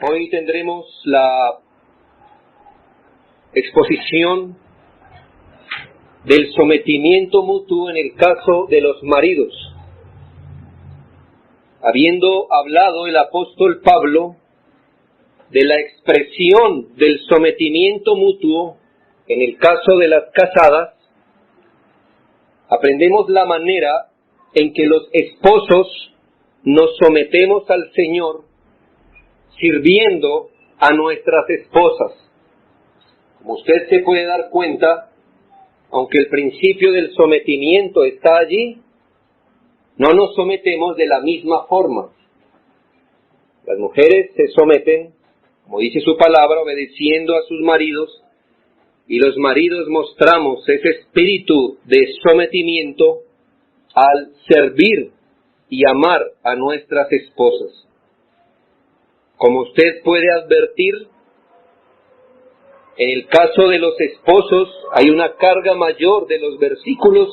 Hoy tendremos la exposición del sometimiento mutuo en el caso de los maridos. Habiendo hablado el apóstol Pablo de la expresión del sometimiento mutuo en el caso de las casadas, aprendemos la manera en que los esposos nos sometemos al Señor sirviendo a nuestras esposas. Como usted se puede dar cuenta, aunque el principio del sometimiento está allí, no nos sometemos de la misma forma. Las mujeres se someten, como dice su palabra, obedeciendo a sus maridos, y los maridos mostramos ese espíritu de sometimiento al servir y amar a nuestras esposas. Como usted puede advertir, en el caso de los esposos hay una carga mayor de los versículos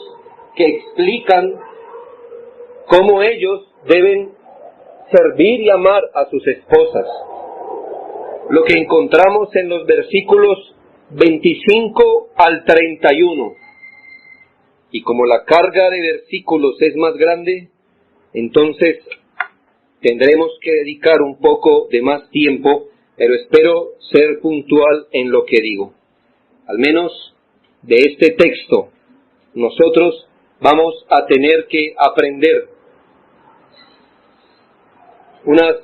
que explican cómo ellos deben servir y amar a sus esposas. Lo que encontramos en los versículos 25 al 31. Y como la carga de versículos es más grande, entonces tendremos que dedicar un poco de más tiempo, pero espero ser puntual en lo que digo. Al menos de este texto, nosotros vamos a tener que aprender unos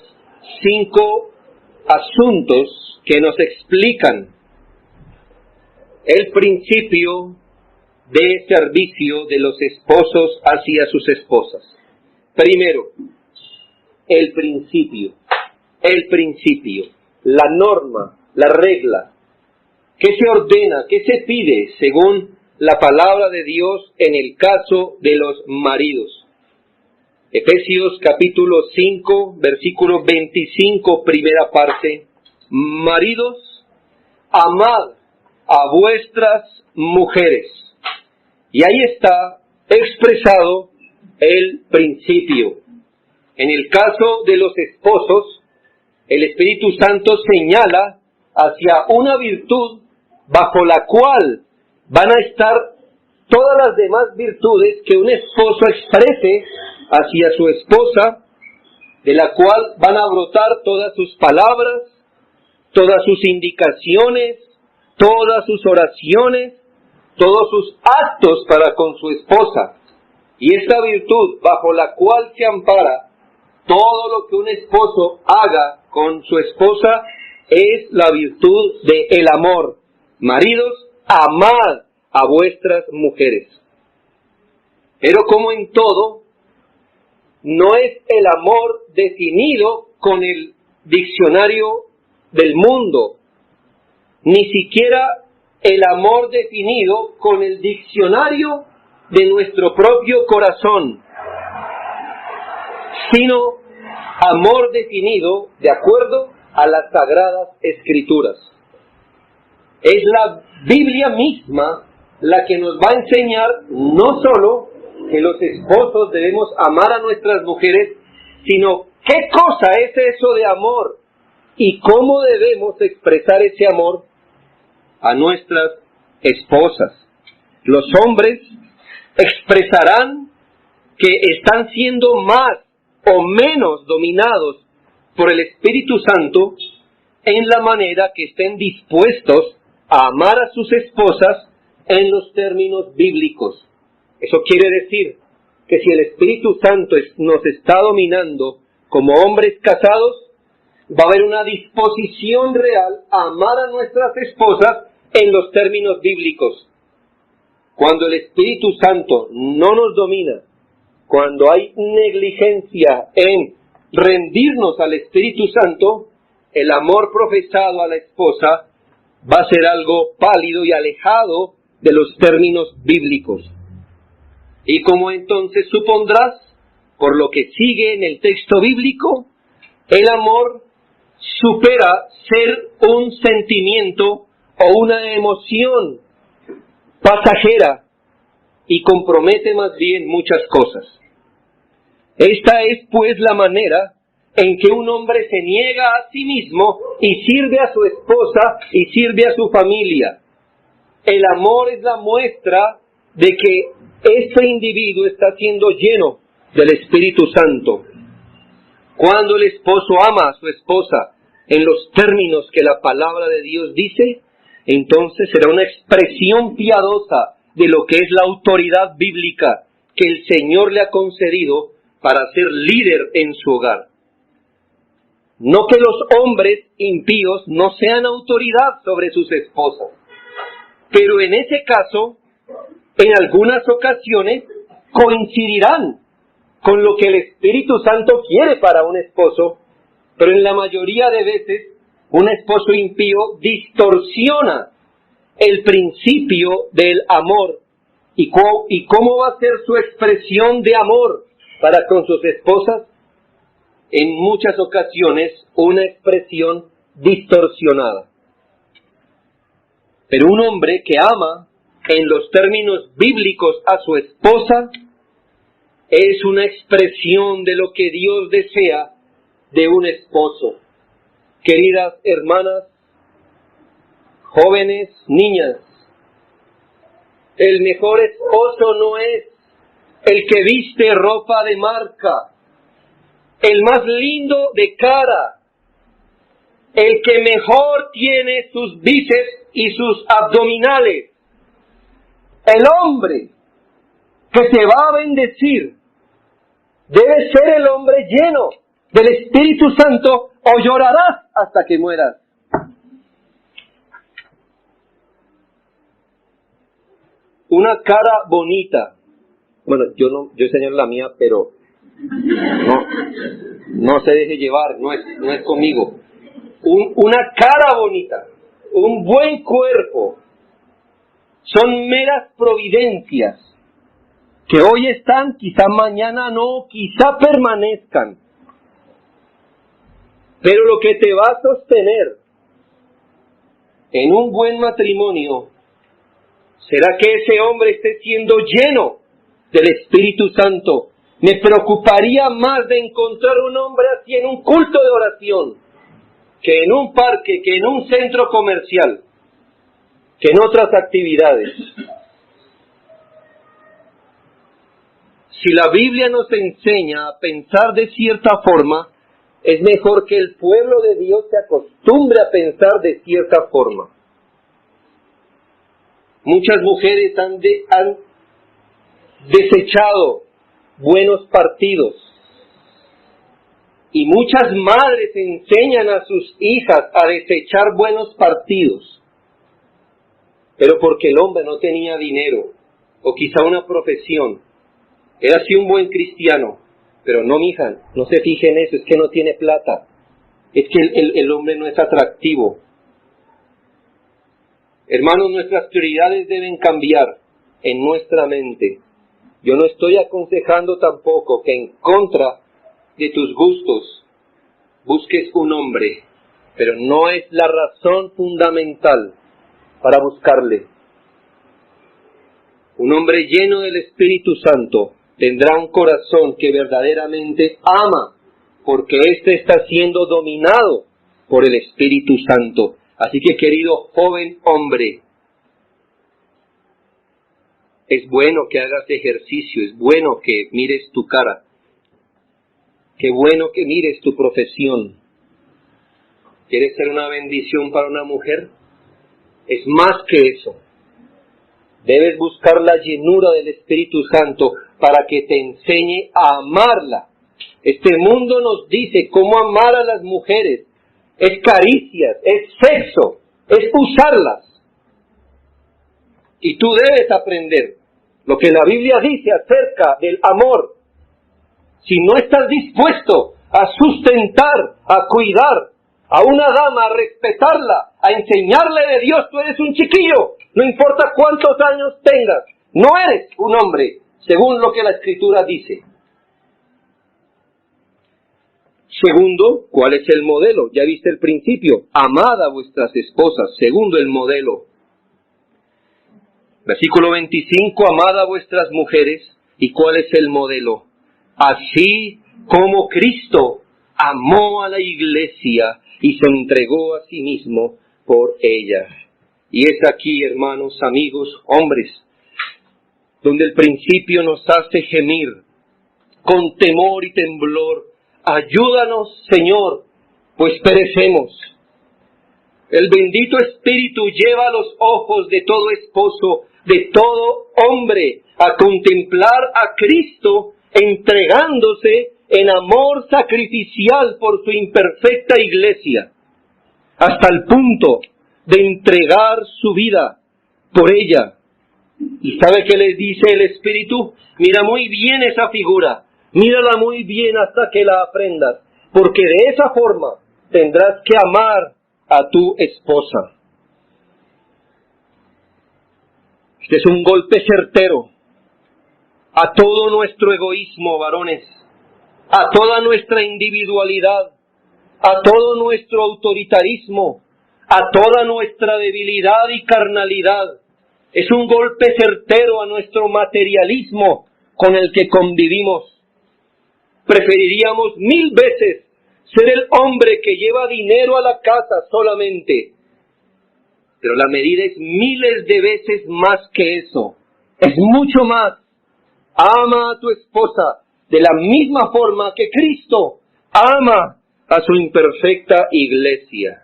5 asuntos que nos explican el principio de servicio de los esposos hacia sus esposas. Primero, el principio, la norma, la regla. ¿Qué se ordena, qué se pide según la palabra de Dios en el caso de los maridos? Efesios capítulo 5, versículo 25, primera parte. Maridos, amad a vuestras mujeres. Y ahí está expresado el principio. En el caso de los esposos, el Espíritu Santo señala hacia una virtud bajo la cual van a estar todas las demás virtudes que un esposo exprese hacia su esposa, de la cual van a brotar todas sus palabras, todas sus indicaciones, todas sus oraciones, todos sus actos para con su esposa. Y esta virtud bajo la cual se ampara todo lo que un esposo haga con su esposa es la virtud del amor. Maridos, amad a vuestras mujeres. Pero como en todo, no es el amor definido con el diccionario del mundo, ni siquiera el amor definido con el diccionario de nuestro propio corazón, sino amor definido de acuerdo a las Sagradas Escrituras. Es la Biblia misma la que nos va a enseñar no solo que los esposos debemos amar a nuestras mujeres, sino qué cosa es eso de amor y cómo debemos expresar ese amor a nuestras esposas. Los hombres expresarán que están siendo más o menos dominados por el Espíritu Santo en la manera que estén dispuestos a amar a sus esposas en los términos bíblicos. Eso quiere decir que si el Espíritu Santo nos está dominando como hombres casados, va a haber una disposición real a amar a nuestras esposas en los términos bíblicos. Cuando el Espíritu Santo no nos domina, cuando hay negligencia en rendirnos al Espíritu Santo, el amor profesado a la esposa va a ser algo pálido y alejado de los términos bíblicos. Y como entonces supondrás, por lo que sigue en el texto bíblico, el amor supera ser un sentimiento o una emoción pasajera y compromete más bien muchas cosas. Esta es pues la manera en que un hombre se niega a sí mismo y sirve a su esposa y sirve a su familia. El amor es la muestra de que este individuo está siendo lleno del Espíritu Santo. Cuando el esposo ama a su esposa en los términos que la palabra de Dios dice, entonces será una expresión piadosa de lo que es la autoridad bíblica que el Señor le ha concedido para ser líder en su hogar. No que los hombres impíos no sean autoridad sobre sus esposas, pero en ese caso, en algunas ocasiones, coincidirán con lo que el Espíritu Santo quiere para un esposo, pero en la mayoría de veces, un esposo impío distorsiona el principio del amor y cómo va a ser su expresión de amor para con sus esposas. En muchas ocasiones, una expresión distorsionada. Pero un hombre que ama en los términos bíblicos a su esposa es una expresión de lo que Dios desea de un esposo. Queridas hermanas, jóvenes, niñas, el mejor esposo no es el que viste ropa de marca, el más lindo de cara, el que mejor tiene sus bíceps y sus abdominales. El hombre que te va a bendecir debe ser el hombre lleno del Espíritu Santo, o llorarás hasta que mueras. Una cara bonita. Bueno, yo señalo la mía, pero no se deje llevar, no es conmigo. Una cara bonita, un buen cuerpo, son meras providencias que hoy están, quizá mañana no, quizá permanezcan. Pero lo que te va a sostener en un buen matrimonio será que ese hombre esté siendo lleno del Espíritu Santo. Me preocuparía más de encontrar un hombre así en un culto de oración, que en un parque, que en un centro comercial, que en otras actividades. Si la Biblia nos enseña a pensar de cierta forma, es mejor que el pueblo de Dios se acostumbre a pensar de cierta forma. Muchas mujeres han desechado buenos partidos y muchas madres enseñan a sus hijas a desechar buenos partidos, pero porque el hombre no tenía dinero o quizá una profesión. Era así un buen cristiano, pero no, mija, no se fije en eso, es que no tiene plata, es que el hombre no es atractivo. Hermanos, nuestras prioridades deben cambiar en nuestra mente. Yo no estoy aconsejando tampoco que en contra de tus gustos busques un hombre, pero no es la razón fundamental para buscarle. Un hombre lleno del Espíritu Santo tendrá un corazón que verdaderamente ama, porque éste está siendo dominado por el Espíritu Santo. Así que, querido joven hombre, es bueno que hagas ejercicio, es bueno que mires tu cara, qué bueno que mires tu profesión. ¿Quieres ser una bendición para una mujer? Es más que eso. Debes buscar la llenura del Espíritu Santo para que te enseñe a amarla. Este mundo nos dice cómo amar a las mujeres. Es caricias, es sexo, es usarlas. Y tú debes aprender lo que la Biblia dice acerca del amor. Si no estás dispuesto a sustentar, a cuidar a una dama, a respetarla, a enseñarle de Dios, tú eres un chiquillo. No importa cuántos años tengas, no eres un hombre, según lo que la Escritura dice. Segundo, ¿cuál es el modelo? Ya viste el principio. Amad a vuestras esposas. Segundo, el modelo. Versículo 25, amad a vuestras mujeres. ¿Y cuál es el modelo? Así como Cristo amó a la iglesia y se entregó a sí mismo por ella. Y es aquí, hermanos, amigos, hombres, donde el principio nos hace gemir con temor y temblor. Ayúdanos, Señor, pues perecemos. El bendito Espíritu lleva los ojos de todo esposo, de todo hombre, a contemplar a Cristo entregándose en amor sacrificial por su imperfecta iglesia, hasta el punto de entregar su vida por ella. ¿Y sabe qué les dice el Espíritu? Mira muy bien esa figura, mírala muy bien hasta que la aprendas, porque de esa forma tendrás que amar a tu esposa. Este es un golpe certero a todo nuestro egoísmo, varones, a toda nuestra individualidad, a todo nuestro autoritarismo, a toda nuestra debilidad y carnalidad. Es un golpe certero a nuestro materialismo con el que convivimos. Preferiríamos 1000 veces ser el hombre que lleva dinero a la casa solamente, pero la medida es miles de veces más que eso. Es mucho más. Ama a tu esposa de la misma forma que Cristo ama a su imperfecta iglesia.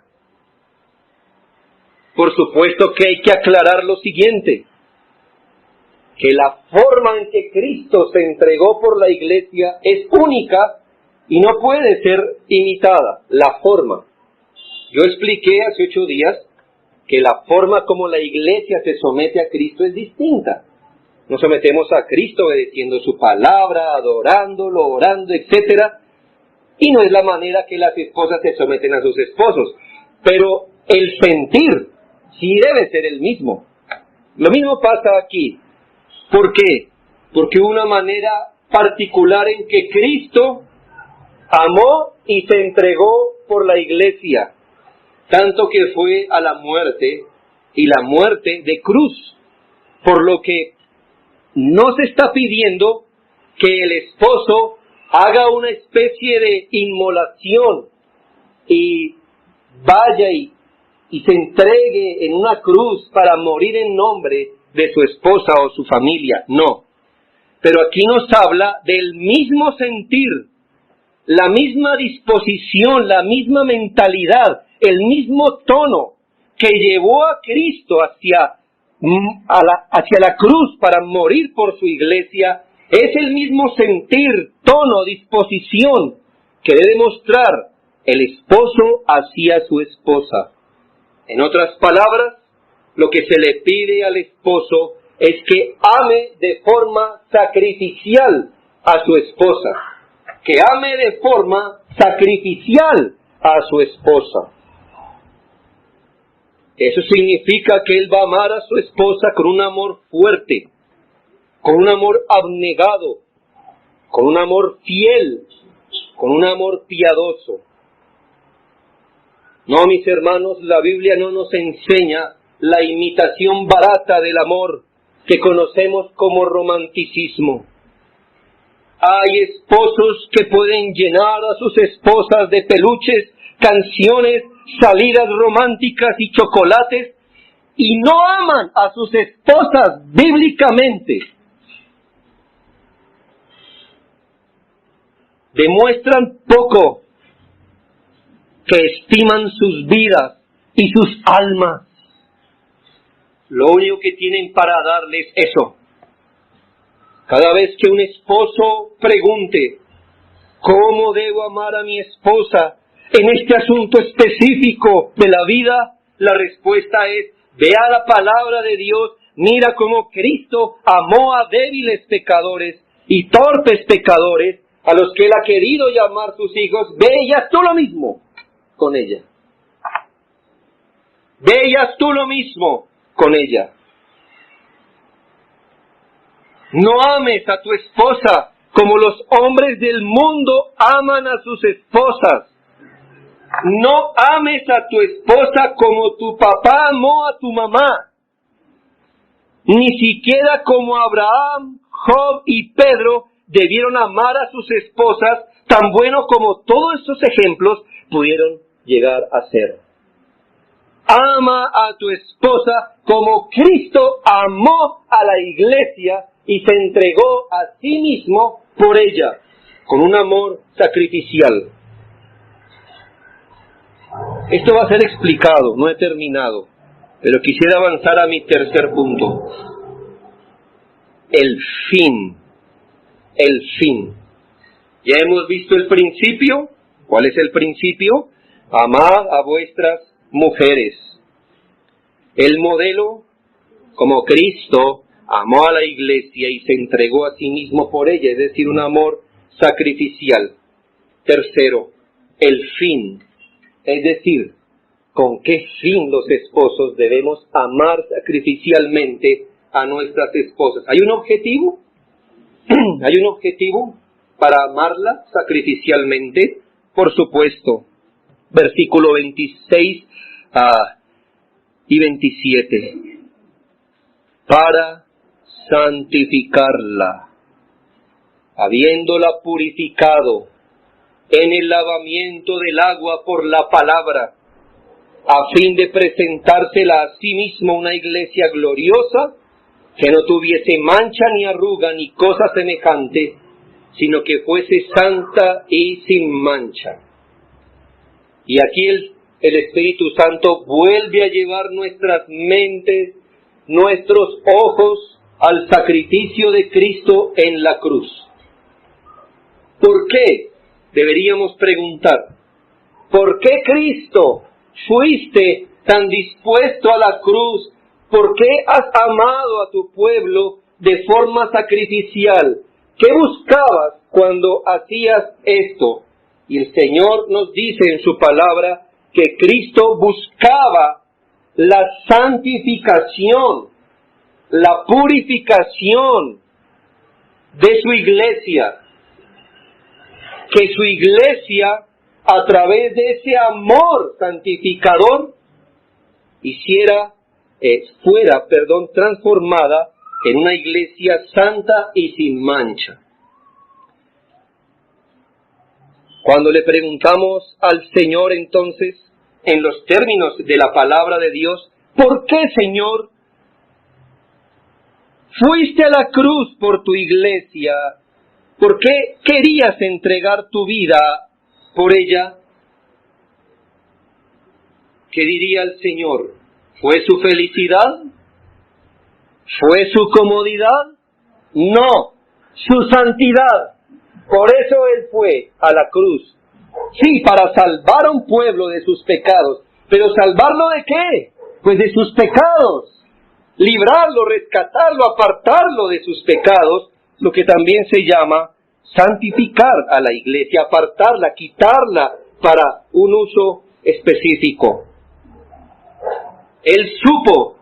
Por supuesto que hay que aclarar lo siguiente, que la forma en que Cristo se entregó por la iglesia es única y no puede ser imitada, la forma. Yo expliqué hace 8 días que la forma como la iglesia se somete a Cristo es distinta. Nos sometemos a Cristo obedeciendo su palabra, adorándolo, orando, etc. Y no es la manera que las esposas se someten a sus esposos. Pero el sentir sí debe ser el mismo. Lo mismo pasa aquí. ¿Por qué? Porque una manera particular en que Cristo amó y se entregó por la iglesia, tanto que fue a la muerte, y la muerte de cruz, por lo que no se está pidiendo que el esposo haga una especie de inmolación y vaya y se entregue en una cruz para morir en nombre de su esposa o su familia. No. Pero aquí nos habla del mismo sentir, la misma disposición, la misma mentalidad, el mismo tono que llevó a Cristo hacia la cruz para morir por su iglesia. Es el mismo sentir, tono, disposición que debe mostrar el esposo hacia su esposa. En otras palabras, lo que se le pide al esposo es que ame de forma sacrificial a su esposa. Que ame de forma sacrificial a su esposa. Eso significa que él va a amar a su esposa con un amor fuerte, con un amor abnegado, con un amor fiel, con un amor piadoso. No, mis hermanos, la Biblia no nos enseña la imitación barata del amor que conocemos como romanticismo. Hay esposos que pueden llenar a sus esposas de peluches, canciones, salidas románticas y chocolates, y no aman a sus esposas bíblicamente. Demuestran poco que estiman sus vidas y sus almas. Lo único que tienen para darles eso. Cada vez que un esposo pregunte, ¿cómo debo amar a mi esposa en este asunto específico de la vida? La respuesta es, ve a la palabra de Dios, mira cómo Cristo amó a débiles pecadores y torpes pecadores, a los que Él ha querido llamar sus hijos. Ve y haz tú lo mismo con ella. Ve y haz tú lo mismo con ella. No ames a tu esposa como los hombres del mundo aman a sus esposas. No ames a tu esposa como tu papá amó a tu mamá. Ni siquiera como Abraham, Job y Pedro debieron amar a sus esposas tan bueno como todos estos ejemplos pudieron llegar a ser. Ama a tu esposa como Cristo amó a la iglesia y se entregó a sí mismo por ella, con un amor sacrificial. Esto va a ser explicado, no he terminado, pero quisiera avanzar a mi tercer punto. El fin. El fin. Ya hemos visto el principio. ¿Cuál es el principio? Amad a vuestras mujeres. El modelo, como Cristo amó a la iglesia y se entregó a sí mismo por ella, es decir, un amor sacrificial. Tercero, el fin. Es decir, ¿con qué fin los esposos debemos amar sacrificialmente a nuestras esposas? ¿Hay un objetivo? ¿Hay un objetivo para amarla sacrificialmente? Por supuesto. Versículo 26 y 27. Para santificarla, habiéndola purificado en el lavamiento del agua por la palabra, a fin de presentársela a sí mismo una iglesia gloriosa, que no tuviese mancha ni arruga ni cosa semejante, sino que fuese santa y sin mancha. Y aquí el Espíritu Santo vuelve a llevar nuestras mentes, nuestros ojos al sacrificio de Cristo en la cruz. ¿Por qué? Deberíamos preguntar. ¿Por qué, Cristo, fuiste tan dispuesto a la cruz? ¿Por qué has amado a tu pueblo de forma sacrificial? ¿Qué buscabas cuando hacías esto? Y el Señor nos dice en su palabra que Cristo buscaba la santificación, la purificación de su iglesia. Que su iglesia, a través de ese amor santificador, fuera transformada en una iglesia santa y sin mancha. Cuando le preguntamos al Señor entonces, en los términos de la palabra de Dios, ¿por qué, Señor, fuiste a la cruz por tu iglesia? ¿Por qué querías entregar tu vida por ella? ¿Qué diría el Señor? ¿Fue su felicidad? ¿Fue su comodidad? No, su santidad. Por eso Él fue a la cruz. Sí, para salvar a un pueblo de sus pecados. ¿Pero salvarlo de qué? Pues de sus pecados. Librarlo, rescatarlo, apartarlo de sus pecados, lo que también se llama santificar a la iglesia, apartarla, quitarla para un uso específico. Él supo,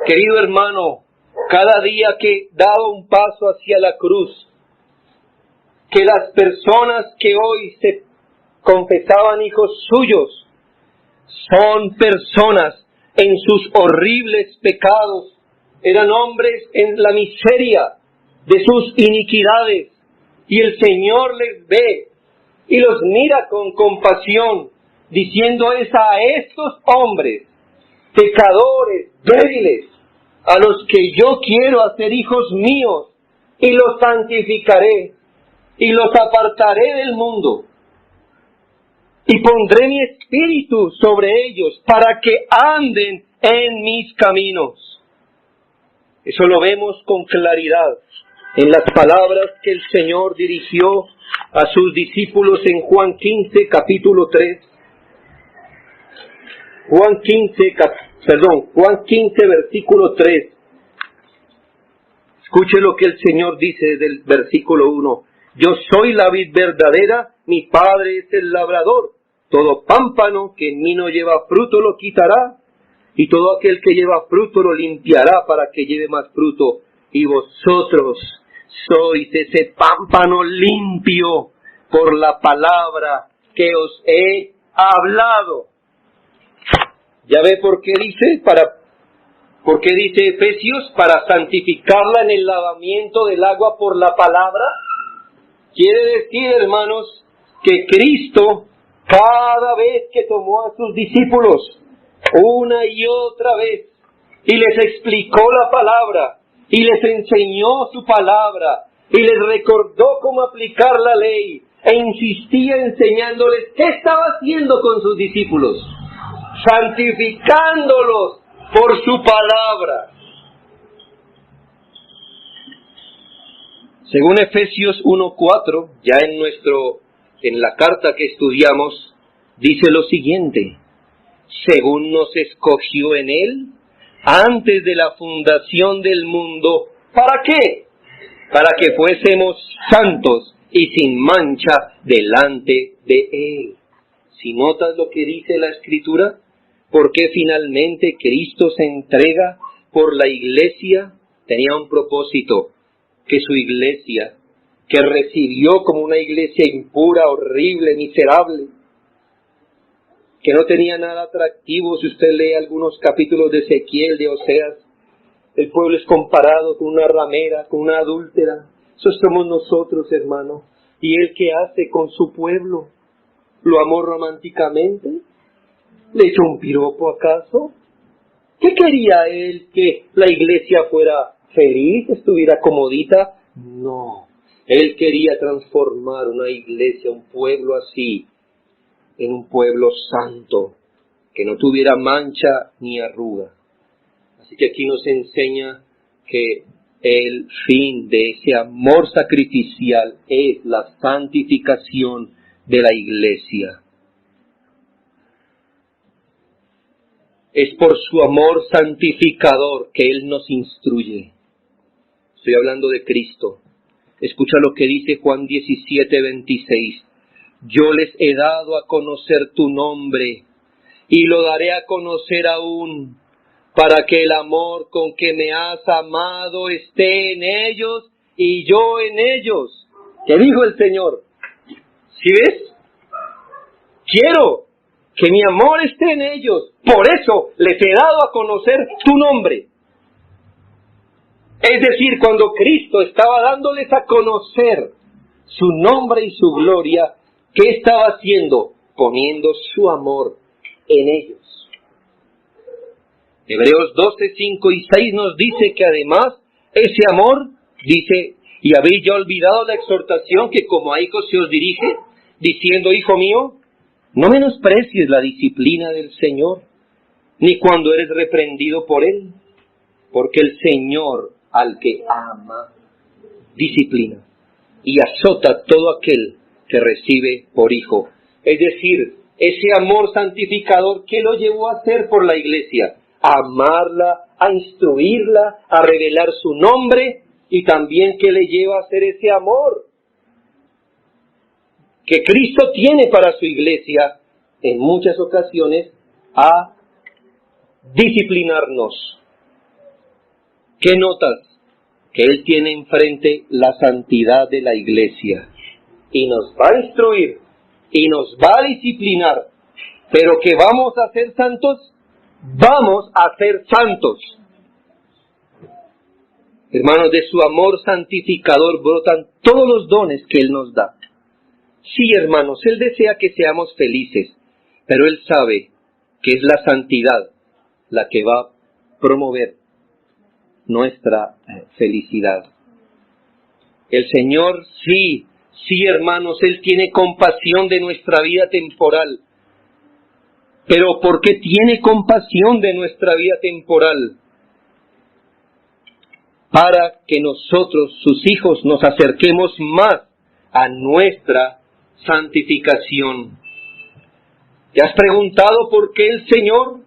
querido hermano, cada día que daba un paso hacia la cruz, que las personas que hoy se confesaban hijos suyos son personas en sus horribles pecados, eran hombres en la miseria de sus iniquidades, y el Señor les ve y los mira con compasión, diciendo es a estos hombres, pecadores, débiles, a los que yo quiero hacer hijos míos, y los santificaré, y los apartaré del mundo, y pondré mi espíritu sobre ellos, para que anden en mis caminos. Eso lo vemos con claridad en las palabras que el Señor dirigió a sus discípulos en Juan 15, capítulo 3. Juan 15, versículo 3. Escuche lo que el Señor dice desde el versículo 1. Yo soy la vid verdadera, mi Padre es el labrador. Todo pámpano que en mí no lleva fruto lo quitará, y todo aquel que lleva fruto lo limpiará para que lleve más fruto. Y vosotros sois ese pámpano limpio por la palabra que os he hablado. ¿Ya ve por qué dice? ¿Por qué dice Efesios? Para santificarla en el lavamiento del agua por la palabra. Quiere decir, hermanos, que Cristo, cada vez que tomó a sus discípulos, una y otra vez, y les explicó la palabra, y les enseñó su palabra, y les recordó cómo aplicar la ley, e insistía enseñándoles qué estaba haciendo con sus discípulos, santificándolos por su palabra. Según Efesios 1:4, ya en la carta que estudiamos, dice lo siguiente: según nos escogió en Él, antes de la fundación del mundo, ¿para qué? Para que fuésemos santos y sin mancha delante de Él. Si notas lo que dice la Escritura, ¿por qué finalmente Cristo se entrega por la iglesia? Tenía un propósito, que su iglesia, que recibió como una iglesia impura, horrible, miserable, que no tenía nada atractivo. Si usted lee algunos capítulos de Ezequiel, de Oseas, el pueblo es comparado con una ramera, con una adúltera. Eso somos nosotros, hermano. ¿Y él qué hace con su pueblo? ¿Lo amó románticamente? ¿Le echó un piropo acaso? ¿Qué quería él? ¿Que la iglesia fuera feliz, estuviera comodita? No. Él quería transformar una iglesia, un pueblo así, en un pueblo santo, que no tuviera mancha ni arruga. Así que aquí nos enseña que el fin de ese amor sacrificial es la santificación de la iglesia. Es por su amor santificador que Él nos instruye. Estoy hablando de Cristo. Escucha lo que dice Juan 17:26. Yo les he dado a conocer tu nombre y lo daré a conocer aún, para que el amor con que me has amado esté en ellos y yo en ellos. ¿Qué dijo el Señor? ¿Sí ves? Quiero que mi amor esté en ellos. Por eso les he dado a conocer tu nombre. Es decir, cuando Cristo estaba dándoles a conocer su nombre y su gloria, ¿qué estaba haciendo? Poniendo su amor en ellos. Hebreos 12, 5 y 6 nos dice que además ese amor, dice, y habéis ya olvidado la exhortación que como a hijos se os dirige, diciendo, hijo mío, no menosprecies la disciplina del Señor, ni cuando eres reprendido por Él, porque el Señor al que ama, disciplina y azota a todo aquel que recibe por hijo. Es decir, ese amor santificador, ¿qué lo llevó a hacer por la iglesia? A amarla, a instruirla, a revelar su nombre, y también ¿qué le lleva a hacer ese amor que Cristo tiene para su iglesia? En muchas ocasiones a disciplinarnos. ¿Qué notas? Que Él tiene enfrente la santidad de la iglesia y nos va a instruir y nos va a disciplinar, pero que vamos a ser santos, vamos a ser santos. Hermanos, de su amor santificador brotan todos los dones que Él nos da. Sí, hermanos, Él desea que seamos felices, pero Él sabe que es la santidad la que va a promover nuestra felicidad. El Señor, sí, hermanos, Él tiene compasión de nuestra vida temporal. Pero ¿por qué tiene compasión de nuestra vida temporal? Para que nosotros, sus hijos, nos acerquemos más a nuestra santificación. ¿Te has preguntado por qué el Señor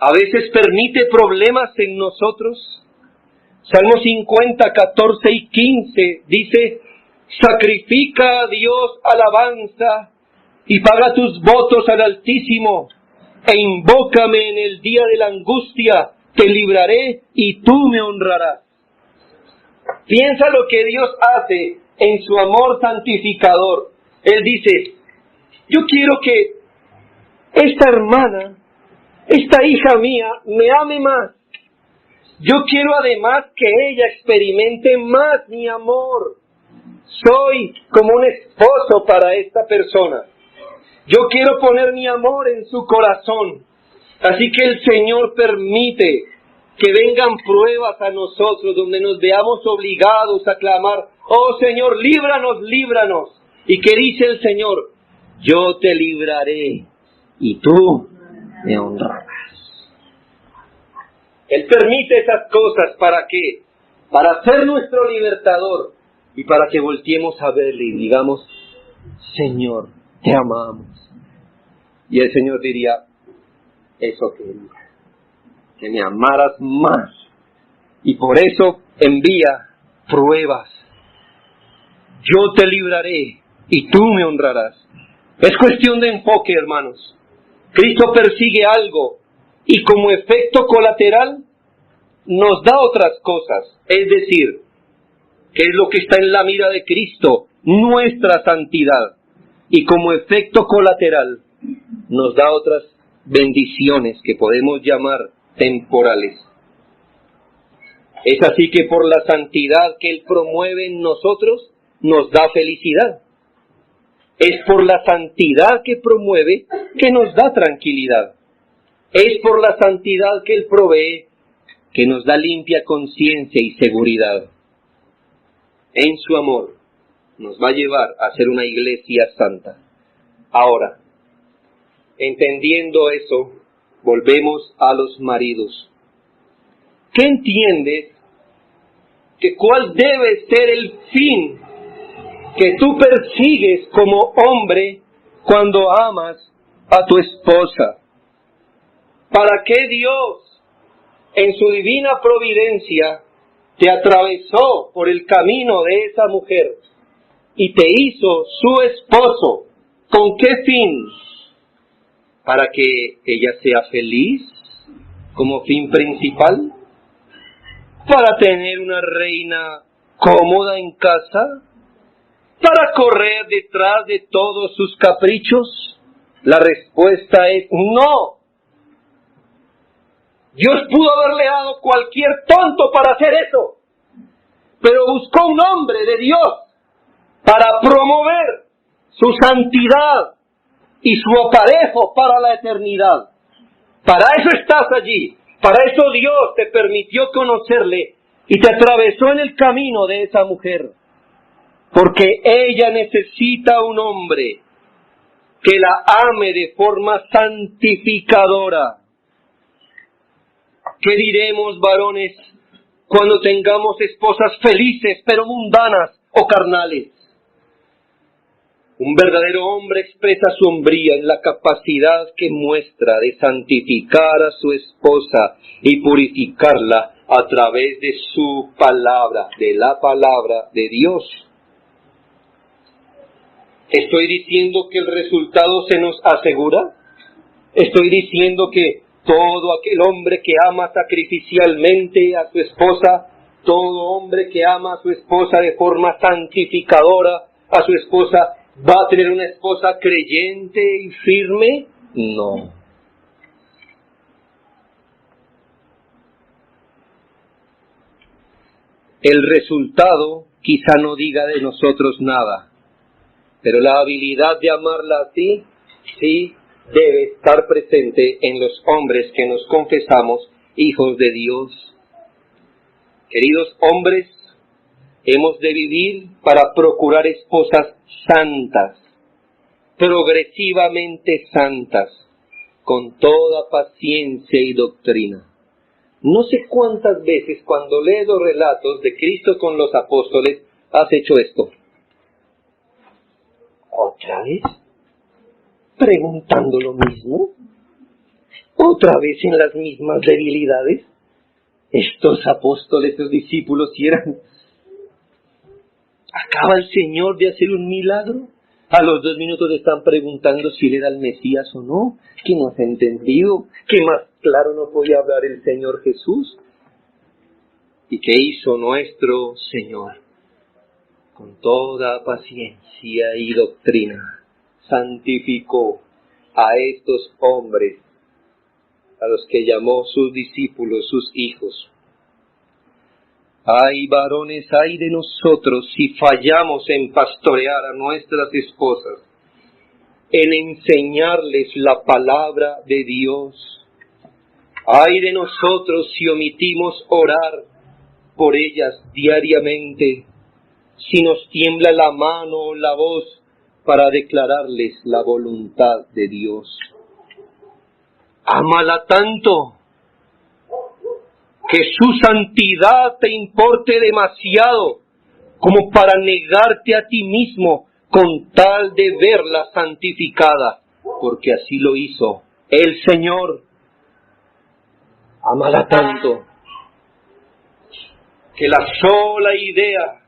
a veces permite problemas en nosotros? Salmo 50, 14 y 15 dice, sacrifica a Dios alabanza y paga tus votos al Altísimo, e invócame en el día de la angustia, te libraré y tú me honrarás. Piensa lo que Dios hace en su amor santificador. Él dice, yo quiero que esta hermana, esta hija mía, me ame más. Yo quiero además que ella experimente más mi amor. Soy como un esposo para esta persona. Yo quiero poner mi amor en su corazón. Así que el Señor permite que vengan pruebas a nosotros donde nos veamos obligados a clamar, oh Señor, líbranos, líbranos. ¿Y qué dice el Señor? Yo te libraré y tú me honrarás. Él permite esas cosas, ¿para qué? Para ser nuestro libertador y para que volteemos a verle y digamos, Señor, te amamos. Y el Señor diría, eso quería, que me amaras más. Y por eso envía pruebas. Yo te libraré y tú me honrarás. Es cuestión de enfoque, hermanos. Cristo persigue algo y como efecto colateral nos da otras cosas. Es decir, ¿qué es lo que está en la mira de Cristo? Nuestra santidad. Y como efecto colateral nos da otras bendiciones que podemos llamar temporales. Es así que por la santidad que Él promueve en nosotros, nos da felicidad. Es por la santidad que promueve que nos da tranquilidad. Es por la santidad que Él provee que nos da limpia conciencia y seguridad. En su amor nos va a llevar a ser una iglesia santa. Ahora, entendiendo eso, volvemos a los maridos. ¿Qué entiendes? Que ¿cuál debe ser el fin que tú persigues como hombre cuando amas a tu esposa? ¿Para qué Dios, en su divina providencia, te atravesó por el camino de esa mujer y te hizo su esposo? ¿Con qué fin? ¿Para que ella sea feliz como fin principal? ¿Para tener una reina cómoda en casa? ¿Para correr detrás de todos sus caprichos? La respuesta es no. Dios pudo haberle dado cualquier tonto para hacer eso, pero buscó un hombre de Dios para promover su santidad y su aparejo para la eternidad. Para eso estás allí. Para eso Dios te permitió conocerle y te atravesó en el camino de esa mujer. Porque ella necesita un hombre que la ame de forma santificadora. ¿Qué diremos, varones, cuando tengamos esposas felices pero mundanas o carnales? Un verdadero hombre expresa su hombría en la capacidad que muestra de santificar a su esposa y purificarla a través de su palabra, de la palabra de Dios. ¿Estoy diciendo que el resultado se nos asegura? ¿Estoy diciendo que todo aquel hombre que ama sacrificialmente a su esposa, todo hombre que ama a su esposa de forma santificadora, a su esposa, va a tener una esposa creyente y firme? No. El resultado quizá no diga de nosotros nada, pero la habilidad de amarla así, sí debe estar presente en los hombres que nos confesamos hijos de Dios. Queridos hombres, hemos de vivir para procurar esposas santas, progresivamente santas, con toda paciencia y doctrina. No sé cuántas veces cuando lees los relatos de Cristo con los apóstoles has hecho esto. ¿Otra vez? ¿Preguntando lo mismo? ¿Otra vez en las mismas debilidades? Estos apóstoles, estos discípulos, si eran... ¿Acaba el Señor de hacer un milagro? A los 2 minutos están preguntando si Él era el Mesías o no. ¿Qué no has entendido? ¿Qué más claro no podía hablar el Señor Jesús? ¿Y qué hizo nuestro Señor? Con toda paciencia y doctrina, santificó a estos hombres, a los que llamó sus discípulos, sus hijos. Ay, varones, ay de nosotros si fallamos en pastorear a nuestras esposas, en enseñarles la palabra de Dios. Ay de nosotros si omitimos orar por ellas diariamente, si nos tiembla la mano o la voz para declararles la voluntad de Dios. Ámala tanto que su santidad te importe demasiado como para negarte a ti mismo con tal de verla santificada, porque así lo hizo el Señor. Ámala tanto que la sola idea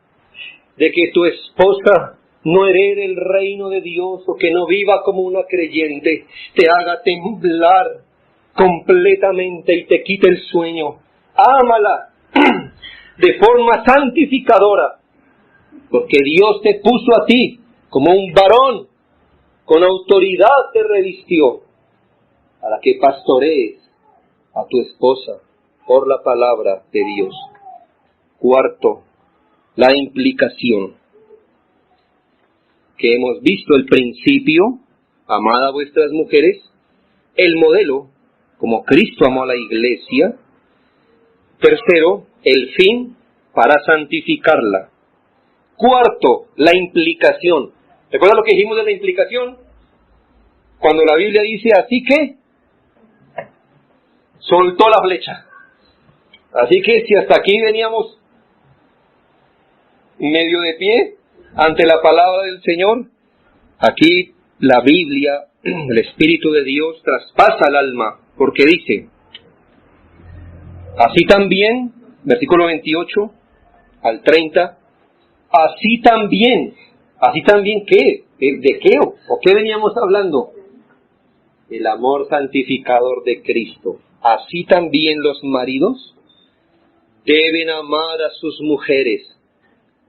de que tu esposa no herede el reino de Dios o que no viva como una creyente te haga temblar completamente y te quite el sueño. Ámala de forma santificadora, porque Dios te puso a ti como un varón, con autoridad te revistió, para que pastorees a tu esposa por la palabra de Dios. Cuarto, la implicación. Que hemos visto el principio, amad a vuestras mujeres, el modelo, como Cristo amó a la iglesia. Tercero, el fin para santificarla. Cuarto, la implicación. ¿Recuerda lo que dijimos de la implicación? Cuando la Biblia dice así que, soltó la flecha. Así que si hasta aquí veníamos medio de pie ante la palabra del Señor, aquí la Biblia, el Espíritu de Dios traspasa el alma, porque dice, así también, versículo 28 al 30, así también ¿qué? ¿De qué o qué veníamos hablando? El amor santificador de Cristo. Así también los maridos deben amar a sus mujeres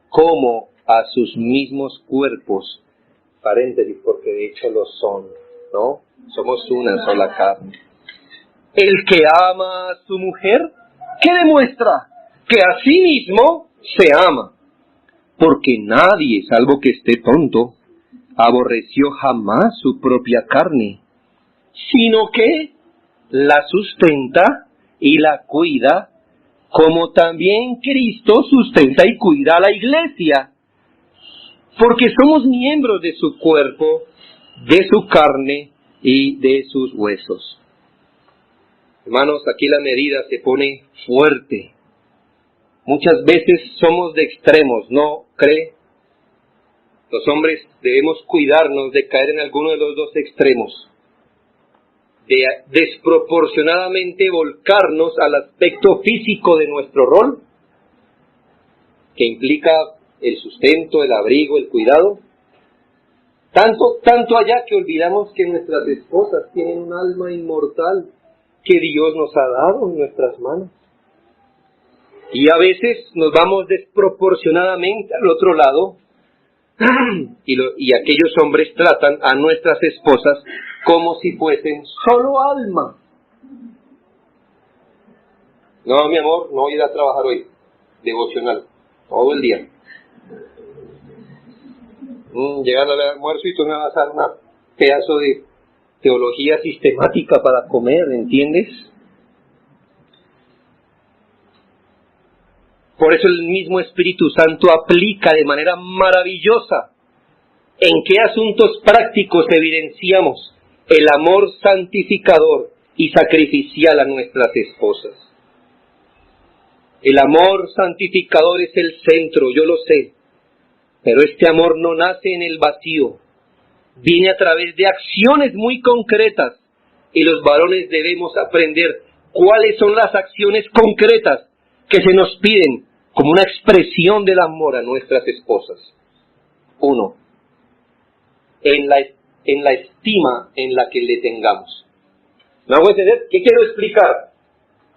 como a sus mismos cuerpos. Paréntesis, porque de hecho lo son, ¿no? Somos una sola carne. El que ama a su mujer, ¿qué demuestra? Que a sí mismo se ama. Porque nadie, salvo que esté tonto, aborreció jamás su propia carne, sino que la sustenta y la cuida, como también Cristo sustenta y cuida a la iglesia, porque somos miembros de su cuerpo, de su carne y de sus huesos. Hermanos, aquí la medida se pone fuerte. Muchas veces somos de extremos, ¿no cree? Los hombres debemos cuidarnos de caer en alguno de los dos extremos, de desproporcionadamente volcarnos al aspecto físico de nuestro rol, que implica el sustento, el abrigo, el cuidado, tanto allá que olvidamos que nuestras esposas tienen un alma inmortal que Dios nos ha dado en nuestras manos. Y a veces nos vamos desproporcionadamente al otro lado y aquellos hombres tratan a nuestras esposas como si fuesen solo alma. No, mi amor, no voy a ir a trabajar hoy, devocional, todo el día. Llegando al almuerzo y tú me vas a dar un pedazo de teología sistemática para comer, ¿entiendes? Por eso el mismo Espíritu Santo aplica de manera maravillosa en qué asuntos prácticos evidenciamos el amor santificador y sacrificial a nuestras esposas. El amor santificador es el centro, yo lo sé, pero este amor no nace en el vacío, viene a través de acciones muy concretas y los varones debemos aprender cuáles son las acciones concretas que se nos piden como una expresión del amor a nuestras esposas. 1. En la estima en la que le tengamos. ¿Me hago entender? ¿Qué quiero explicar?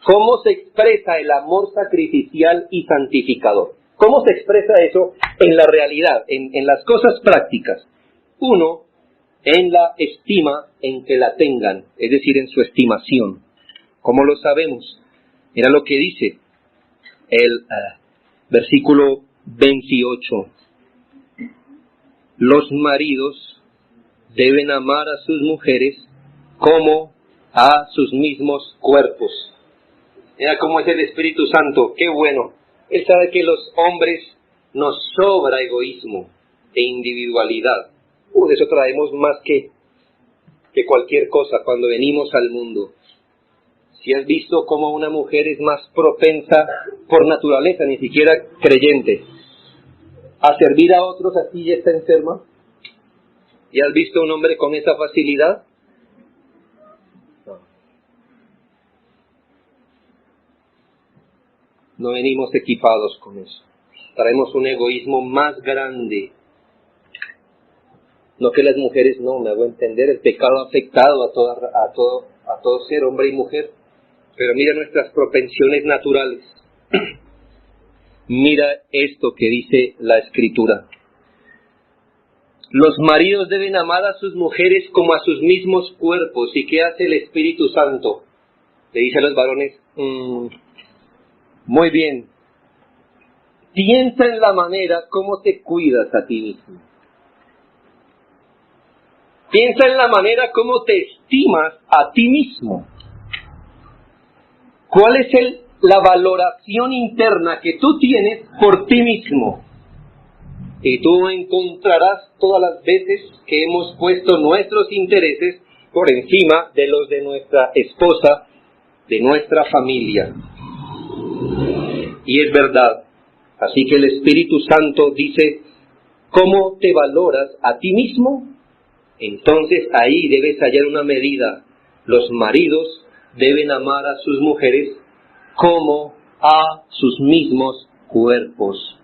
¿Cómo se expresa el amor sacrificial y santificador? ¿Cómo se expresa eso en la realidad, en las cosas prácticas? 1. En la estima en que la tengan, es decir, en su estimación. ¿Cómo lo sabemos? Mira lo que dice Versículo 28. Los maridos deben amar a sus mujeres como a sus mismos cuerpos. Mira cómo es el Espíritu Santo, qué bueno. Él sabe que los hombres nos sobra egoísmo e individualidad. De eso traemos más que cualquier cosa cuando venimos al mundo. Si has visto cómo una mujer es más propensa por naturaleza, ni siquiera creyente, a servir a otros, así ya está enferma. ¿Y has visto un hombre con esa facilidad? No venimos equipados con eso. Traemos un egoísmo más grande. No que las mujeres, no, me hago entender, el pecado ha afectado a todo ser, hombre y mujer. Pero mira nuestras propensiones naturales. Mira esto que dice la Escritura. Los maridos deben amar a sus mujeres como a sus mismos cuerpos. ¿Y qué hace el Espíritu Santo? Le dice a los varones, muy bien, piensa en la manera como te cuidas a ti mismo. Piensa en la manera como te estimas a ti mismo. ¿Cuál es la valoración interna que tú tienes por ti mismo? Y tú encontrarás todas las veces que hemos puesto nuestros intereses por encima de los de nuestra esposa, de nuestra familia. Y es verdad. Así que el Espíritu Santo dice, ¿cómo te valoras a ti mismo? Entonces ahí debes hallar una medida. Los maridos deben amar a sus mujeres como a sus mismos cuerpos.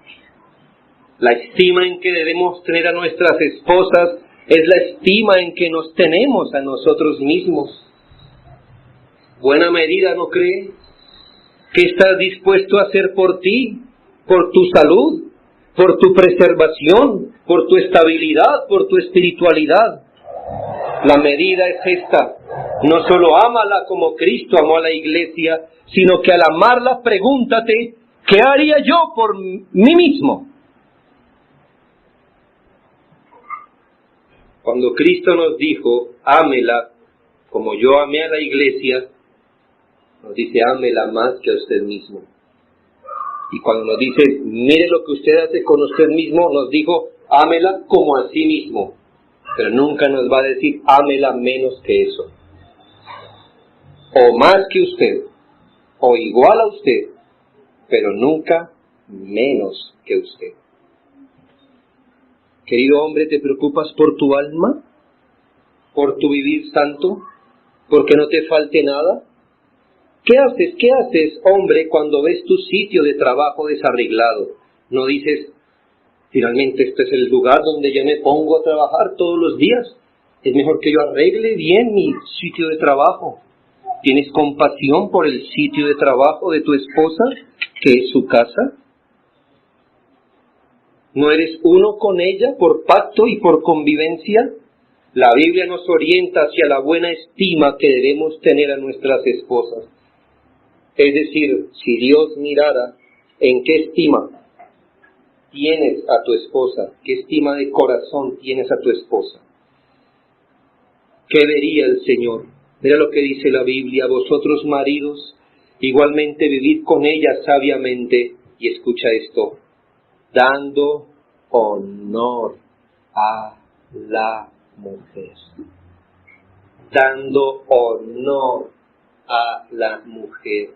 La estima en que debemos tener a nuestras esposas es la estima en que nos tenemos a nosotros mismos. Buena medida, ¿no cree? ¿Qué estás dispuesto a hacer por ti? Por tu salud, por tu preservación, por tu estabilidad, por tu espiritualidad. La medida es esta. No solo ámala como Cristo amó a la iglesia, sino que al amarla pregúntate, ¿qué haría yo por mí mismo? Cuando Cristo nos dijo, ámela como yo amé a la iglesia, nos dice, ámela más que a usted mismo. Y cuando nos dice, mire lo que usted hace con usted mismo, nos dijo, ámela como a sí mismo. Pero nunca nos va a decir, ámela menos que eso. O más que usted, o igual a usted, pero nunca menos que usted. Querido hombre, ¿te preocupas por tu alma? ¿Por tu vivir santo? ¿Por que no te falte nada? ¿Qué haces, hombre, cuando ves tu sitio de trabajo desarreglado? No dices, finalmente este es el lugar donde yo me pongo a trabajar todos los días. Es mejor que yo arregle bien mi sitio de trabajo. ¿Tienes compasión por el sitio de trabajo de tu esposa, que es su casa? ¿No eres uno con ella por pacto y por convivencia? La Biblia nos orienta hacia la buena estima que debemos tener a nuestras esposas. Es decir, si Dios mirara en qué estima tienes a tu esposa, qué estima de corazón tienes a tu esposa, ¿qué vería el Señor? Mira lo que dice la Biblia, vosotros maridos, igualmente vivid con ella sabiamente, y escucha esto, dando honor a la mujer. Dando honor a la mujer.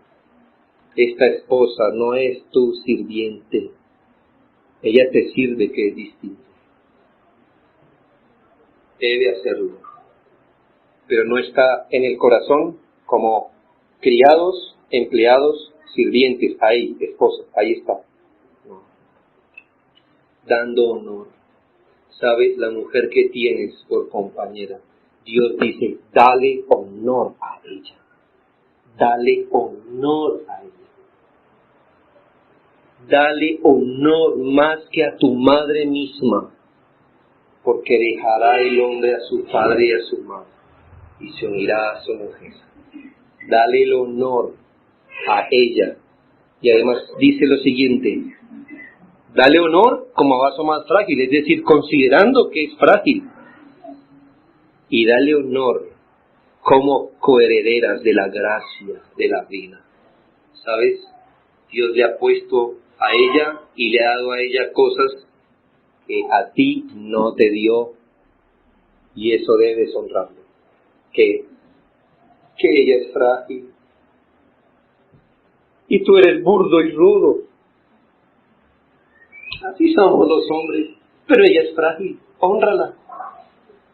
Esta esposa no es tu sirviente. Ella te sirve, que es distinto. Debe hacerlo. Pero no está en el corazón como criados, empleados, sirvientes. Ahí, esposa, ahí está. No. Dando honor. ¿Sabes? La mujer que tienes por compañera, Dios dice, dale honor a ella. Dale honor a ella. Dale honor más que a tu madre misma, porque dejará el hombre a su padre y a su madre, y se unirá a su mujer. Dale el honor a ella, Y además dice lo siguiente: dale honor como a vaso más frágil, es decir, considerando que es frágil. Y dale honor como coherederas de la gracia de la vida. ¿Sabes? Dios le ha puesto a ella y le ha dado a ella cosas que a ti no te dio, y eso debes honrarlo. Que ella es frágil y tú eres burdo y rudo. Así somos los hombres, pero ella es frágil, hónrala.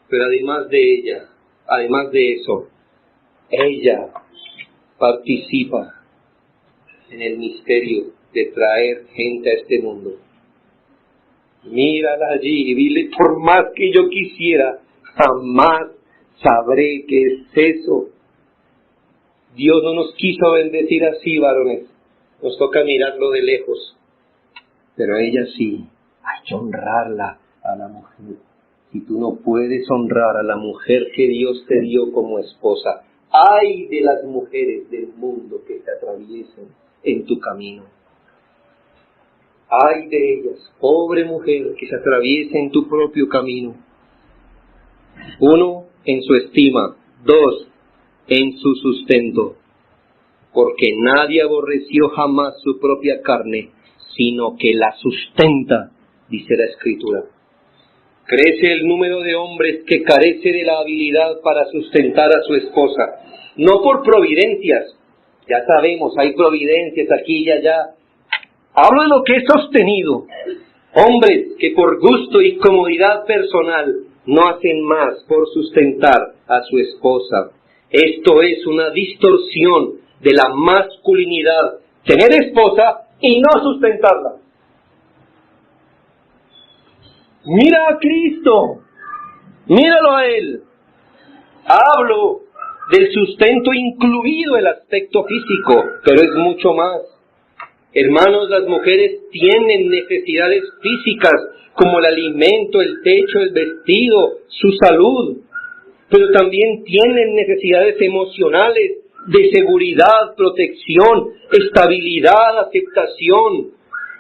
Pero además de ella, además de eso, ella participa en el misterio de traer gente a este mundo. Mírala allí y dile: por más que yo quisiera, jamás sabré qué es eso. Dios no nos quiso bendecir así, varones. Nos toca mirarlo de lejos. Pero ella sí, hay que honrarla a la mujer. Si tú no puedes honrar a la mujer que Dios te dio como esposa, ¡ay de las mujeres del mundo que te atraviesen en tu camino! ¡Ay de ellas, pobre mujer, que se atraviese en tu propio camino! 1, en su estima. 2, en su sustento. Porque nadie aborreció jamás su propia carne, sino que la sustenta, dice la Escritura. Crece el número de hombres que carece de la habilidad para sustentar a su esposa, no por providencias. Ya sabemos, hay providencias aquí y allá. Hablo de lo que es sostenido. Hombres que por gusto y comodidad personal no hacen más por sustentar a su esposa. Esto es una distorsión de la masculinidad. Tener esposa y no sustentarla. Mira a Cristo, míralo a Él. Hablo del sustento incluido el aspecto físico, pero es mucho más. Hermanos, las mujeres tienen necesidades físicas como el alimento, el techo, el vestido, su salud, pero también tienen necesidades emocionales de seguridad, protección, estabilidad, aceptación.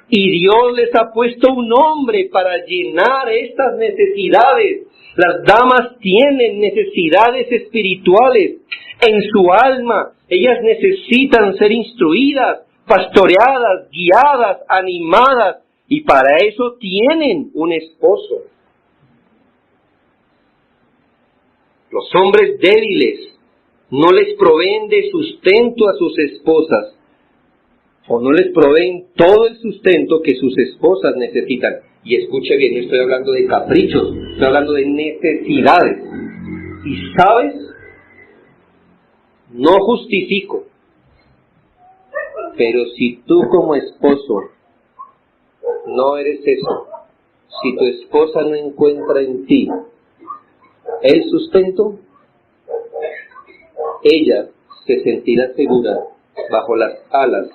Y Dios les ha puesto un hombre para llenar estas necesidades. Las damas tienen necesidades espirituales en su alma. Ellas necesitan ser instruidas, pastoreadas, guiadas, animadas. Y para eso tienen un esposo. Los hombres débiles no les proveen de sustento a sus esposas, o no les proveen todo el sustento que sus esposas necesitan. Y escuche bien, no estoy hablando de caprichos, estoy hablando de necesidades. Y sabes, no justifico, pero si tú como esposo no eres eso, si tu esposa no encuentra en ti el sustento, ella se sentirá segura bajo las alas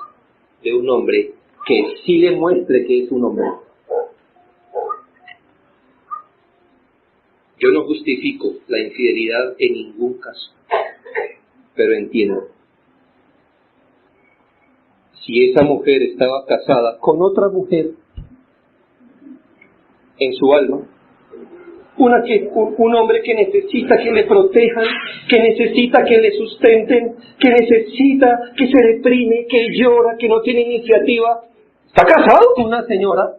de un hombre que sí le muestre que es un hombre. Yo no justifico la infidelidad en ningún caso, pero entiendo. Si esa mujer estaba casada con otra mujer en su alma, un hombre que necesita que le protejan, que necesita que le sustenten, que necesita que se reprime, que llora, que no tiene iniciativa, está casado con una señora,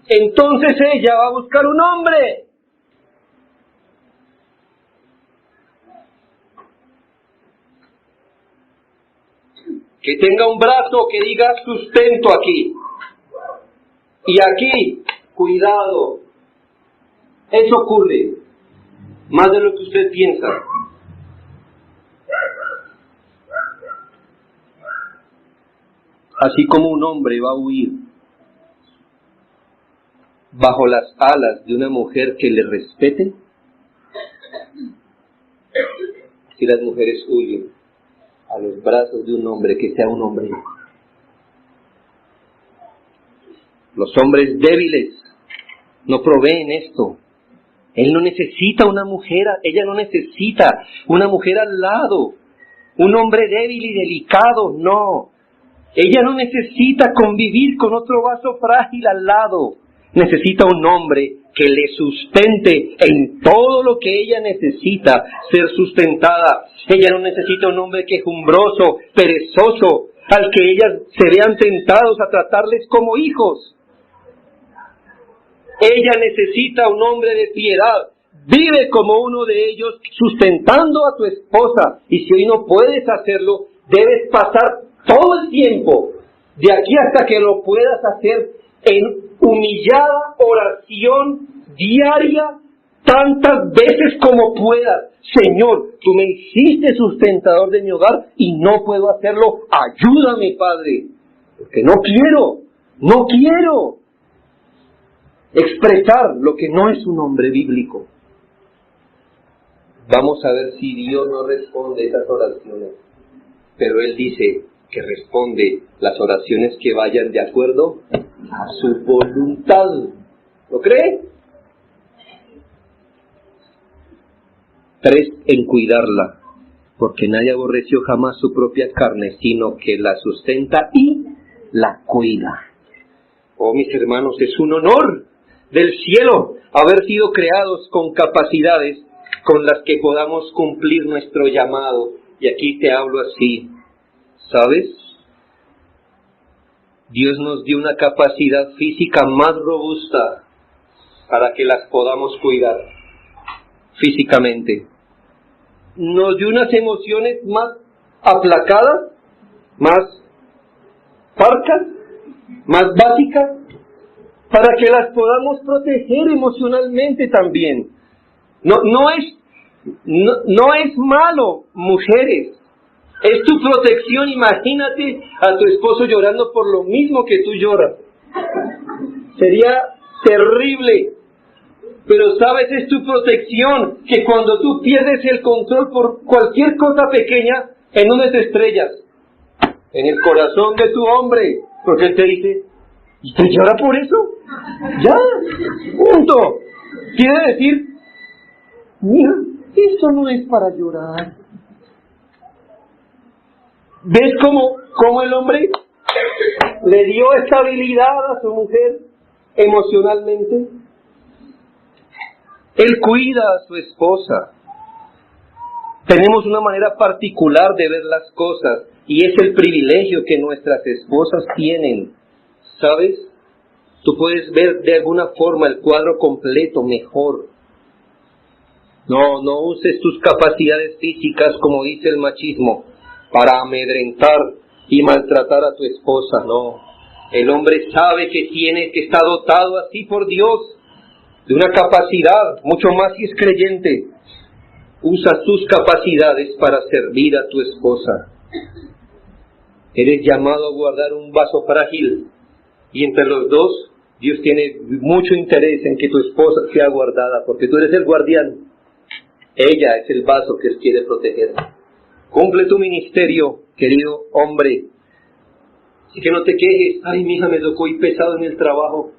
entonces ella va a buscar un hombre. Que tenga un brazo que diga sustento aquí. Y aquí, cuidado. Eso ocurre más de lo que usted piensa. Así como un hombre va a huir bajo las alas de una mujer que le respete, si las mujeres huyen a los brazos de un hombre que sea un hombre. Los hombres débiles no proveen esto. Él no necesita una mujer, ella no necesita una mujer al lado, un hombre débil y delicado, no. Ella no necesita convivir con otro vaso frágil al lado. Necesita un hombre que le sustente en todo lo que ella necesita ser sustentada. Ella no necesita un hombre quejumbroso, perezoso, al que ellas se vean tentados a tratarles como hijos. Ella necesita un hombre de piedad. Vive como uno de ellos, sustentando a tu esposa. Y si hoy no puedes hacerlo, debes pasar todo el tiempo, de aquí hasta que lo puedas hacer, en humillada oración diaria, tantas veces como puedas. Señor, tú me hiciste sustentador de mi hogar y no puedo hacerlo. Ayúdame, Padre, porque no quiero expresar lo que no es un hombre bíblico. Vamos a ver si Dios no responde esas oraciones. Pero Él dice que responde las oraciones que vayan de acuerdo a su voluntad. ¿Lo cree? 3, en cuidarla, porque nadie aborreció jamás su propia carne, sino que la sustenta y la cuida. Oh, mis hermanos, es un honor del cielo haber sido creados con capacidades con las que podamos cumplir nuestro llamado. Y aquí te hablo así, ¿sabes? Dios nos dio una capacidad física más robusta para que las podamos cuidar físicamente. Nos dio unas emociones más aplacadas, más parcas, más básicas, para que las podamos proteger emocionalmente también. No es malo, mujeres. Es tu protección. Imagínate a tu esposo llorando por lo mismo que tú lloras. Sería terrible. Pero sabes, es tu protección, que cuando tú pierdes el control por cualquier cosa pequeña, ¿en dónde te estrellas? En el corazón de tu hombre. Porque él te dice, ¿y te llora por eso? Ya, punto. Quiere decir, mira, esto no es para llorar. ¿Ves cómo el hombre le dio estabilidad a su mujer emocionalmente? Él cuida a su esposa. Tenemos una manera particular de ver las cosas y es el privilegio que nuestras esposas tienen. ¿Sabes? Tú puedes ver de alguna forma el cuadro completo mejor. No uses tus capacidades físicas, como dice el machismo, para amedrentar y maltratar a tu esposa. No. El hombre sabe que está dotado así por Dios de una capacidad, mucho más si es creyente. Usa tus capacidades para servir a tu esposa. Eres llamado a guardar un vaso frágil y entre los dos Dios tiene mucho interés en que tu esposa sea guardada, porque tú eres el guardián. Ella es el vaso que Él quiere proteger. Cumple tu ministerio, querido hombre. Así que no te quejes. Ay, mi hija, me tocó ir pesado en el trabajo.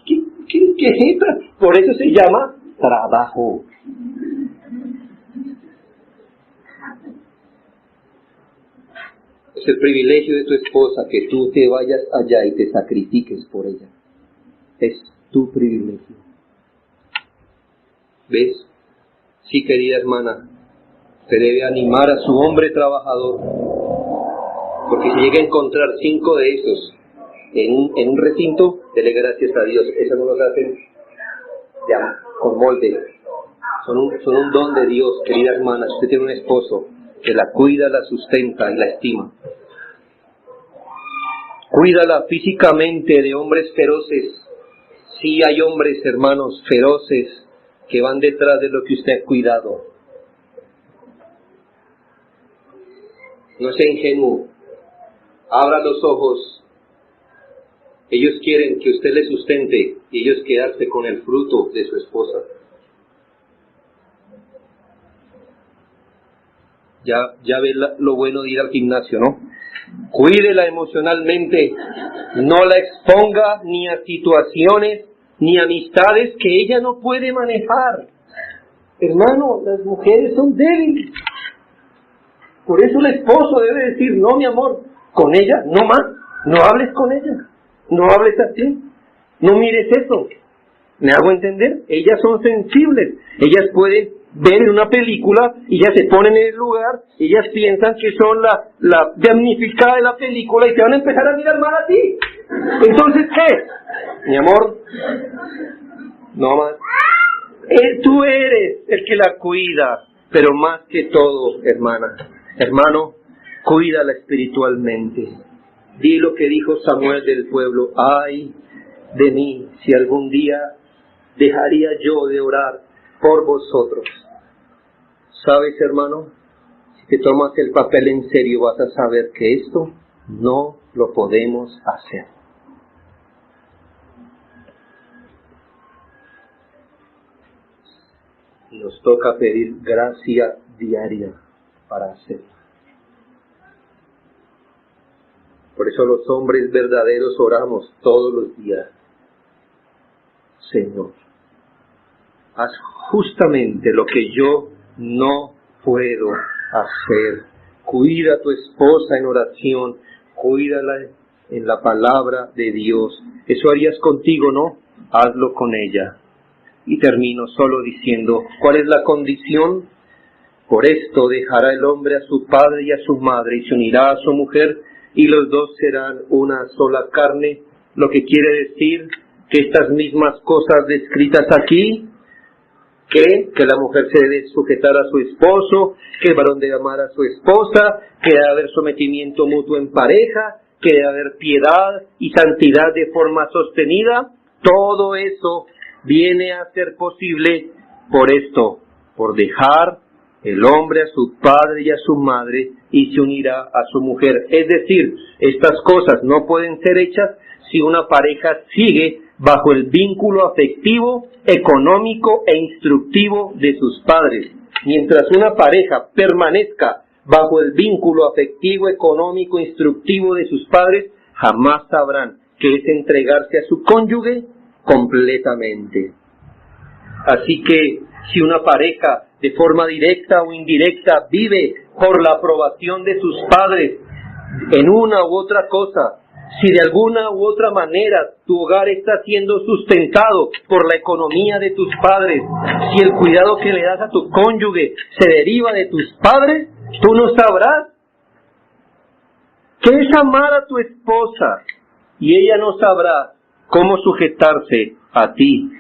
¿Qué jeta? Por eso se llama trabajo. Es el privilegio de tu esposa que tú te vayas allá y te sacrifiques por ella. Es tu privilegio. ¿Ves? Sí, querida hermana, se debe animar a su hombre trabajador, porque si llega a encontrar 5 de esos en un recinto, dele gracias a Dios. Eso no lo hacen ya con molde. Son un don de Dios, querida hermana. Si usted tiene un esposo que la cuida, la sustenta y la estima, cuídala físicamente de hombres feroces. Sí hay hombres, hermanos, feroces que van detrás de lo que usted ha cuidado. No sea ingenuo. Abra los ojos. Ellos quieren que usted les sustente y ellos quedarse con el fruto de su esposa. Ya ve lo bueno de ir al gimnasio, ¿no? Cuídela emocionalmente. No la exponga ni a situaciones ni amistades que ella no puede manejar. Hermano, las mujeres son débiles. Por eso el esposo debe decir, no, mi amor, con ella, no más, no hables con ella, no hables así, no mires eso. ¿Me hago entender? Ellas son sensibles, ellas pueden ver en una película y ellas se ponen en el lugar, ellas piensan que son la damnificada de la película y te van a empezar a mirar mal a ti. Entonces, ¿qué? Mi amor, no más. Tú eres el que la cuida, pero más que todo, hermano, cuídala espiritualmente. Di lo que dijo Samuel del pueblo: ay de mí si algún día dejaría yo de orar por vosotros. ¿Sabes, hermano? Si te tomas el papel en serio, vas a saber que esto no lo podemos hacer. Nos toca pedir gracia diaria para hacerlo. Por eso los hombres verdaderos oramos todos los días: Señor, haz justamente lo que yo no puedo hacer. Cuida a tu esposa en oración, cuídala en la palabra de Dios. Eso harías contigo, ¿no? Hazlo con ella. Y termino solo diciendo, ¿cuál es la condición? Por esto dejará el hombre a su padre y a su madre y se unirá a su mujer y los dos serán una sola carne. Lo que quiere decir que estas mismas cosas descritas aquí, que la mujer se debe sujetar a su esposo, que el varón debe amar a su esposa, que debe haber sometimiento mutuo en pareja, que debe haber piedad y santidad de forma sostenida, todo eso viene a ser posible por esto, por dejar el hombre a su padre y a su madre y se unirá a su mujer. Es decir, estas cosas no pueden ser hechas si una pareja sigue bajo el vínculo afectivo, económico e instructivo de sus padres. Mientras una pareja permanezca bajo el vínculo afectivo, económico e instructivo de sus padres, jamás sabrán qué es entregarse a su cónyuge completamente. Así que si una pareja de forma directa o indirecta vive por la aprobación de sus padres en una u otra cosa, si de alguna u otra manera tu hogar está siendo sustentado por la economía de tus padres, si el cuidado que le das a tu cónyuge se deriva de tus padres, tú no sabrás qué es amar a tu esposa y ella no sabrá cómo sujetarse a ti.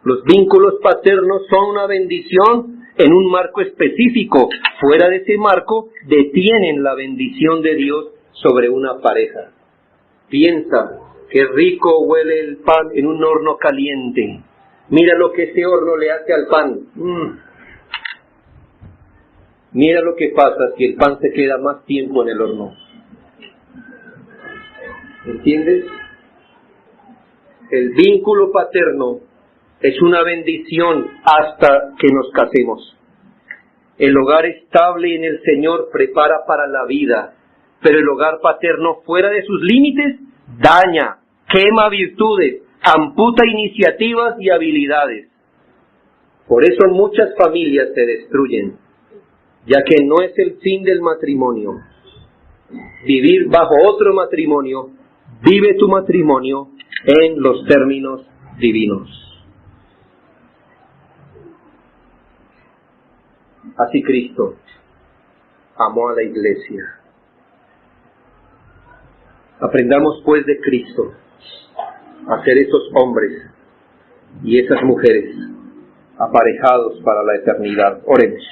Los vínculos paternos son una bendición en un marco específico. Fuera de ese marco, detienen la bendición de Dios sobre una pareja. Piensa, qué rico huele el pan en un horno caliente. Mira lo que ese horno le hace al pan. Mira lo que pasa si el pan se queda más tiempo en el horno. ¿Entiendes? El vínculo paterno es una bendición hasta que nos casemos. El hogar estable en el Señor prepara para la vida, pero el hogar paterno fuera de sus límites daña, quema virtudes, amputa iniciativas y habilidades. Por eso muchas familias se destruyen, ya que no es el fin del matrimonio vivir bajo otro matrimonio. Vive tu matrimonio en los términos divinos. Así Cristo amó a la iglesia. Aprendamos pues de Cristo a ser esos hombres y esas mujeres aparejados para la eternidad. Oremos.